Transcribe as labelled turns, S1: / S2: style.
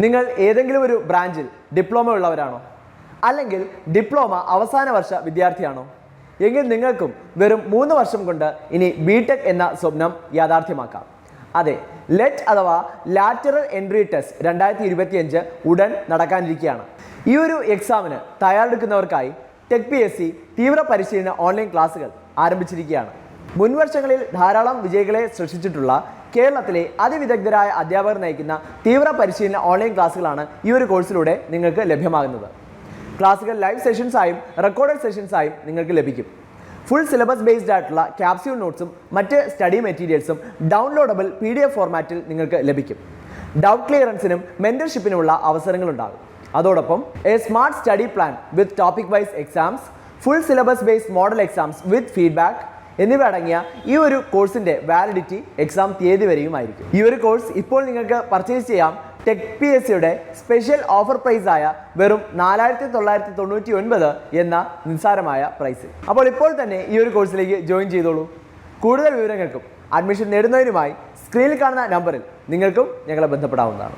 S1: നിങ്ങൾ ഏതെങ്കിലും ഒരു ബ്രാഞ്ചിൽ ഡിപ്ലോമ ഉള്ളവരാണോ? അല്ലെങ്കിൽ ഡിപ്ലോമ അവസാന വർഷ വിദ്യാർത്ഥിയാണോ? എങ്കിൽ നിങ്ങൾക്കും വെറും 3 വർഷം കൊണ്ട് ഇനി ബിടെക് എന്ന സ്വപ്നം യാഥാർത്ഥ്യമാക്കാം. അതെ, ലെറ്റ് അഥവാ ലാറ്ററൽ എൻട്രി ടെസ്റ്റ് 2025 ഉടൻ നടക്കാനിരിക്കുകയാണ്. ഈ ഒരു എക്സാമിന് തയ്യാറെടുക്കുന്നവർക്കായി ടെക് PSC തീവ്ര പരിശീലന ഓൺലൈൻ ക്ലാസുകൾ ആരംഭിച്ചിരിക്കുകയാണ്. മുൻവർഷങ്ങളിൽ ധാരാളം വിജയികളെ സൃഷ്ടിച്ചിട്ടുള്ള കേരളത്തിലെ അതിവിദഗ്ധരായ അധ്യാപകർ നയിക്കുന്ന തീവ്ര പരിശീലന ഓൺലൈൻ ക്ലാസുകളാണ് ഈ ഒരു കോഴ്സിലൂടെ നിങ്ങൾക്ക് ലഭ്യമാകുന്നത്. ക്ലാസുകൾ ലൈവ് സെഷൻസായും റെക്കോർഡഡ് സെഷൻസായും നിങ്ങൾക്ക് ലഭിക്കും. ഫുൾ സിലബസ് ബേസ്ഡ് ആയിട്ടുള്ള ക്യാപ്സ്യൂൾ നോട്ട്സും മറ്റ് സ്റ്റഡി മെറ്റീരിയൽസും ഡൗൺലോഡബിൾ PDF ഫോർമാറ്റിൽ നിങ്ങൾക്ക് ലഭിക്കും. ഡൗട്ട് ക്ലിയറൻസിനും മെന്റർഷിപ്പിനുമുള്ള അവസരങ്ങളുണ്ടാകും. അതോടൊപ്പം smart study plan with topic wise exams, full syllabus based model exams with feedback എന്നിവ അടങ്ങിയ ഈ ഒരു കോഴ്സിൻ്റെ വാലിഡിറ്റി എക്സാം തീയതി വരെയുമായിരിക്കും. ഈ ഒരു കോഴ്സ് ഇപ്പോൾ നിങ്ങൾക്ക് പർച്ചേസ് ചെയ്യാം ടെക് PSCയുടെ സ്പെഷ്യൽ ഓഫർ പ്രൈസായ വെറും 4999 എന്ന നിസ്സാരമായ പ്രൈസിൽ. അപ്പോൾ ഇപ്പോൾ തന്നെ ഈ ഒരു കോഴ്സിലേക്ക് ജോയിൻ ചെയ്തോളൂ. കൂടുതൽ വിവരങ്ങൾക്കും അഡ്മിഷൻ നേടുന്നതിനുമായി സ്ക്രീനിൽ കാണുന്ന നമ്പറിൽ നിങ്ങൾക്കും ഞങ്ങളെ ബന്ധപ്പെടാവുന്നതാണ്.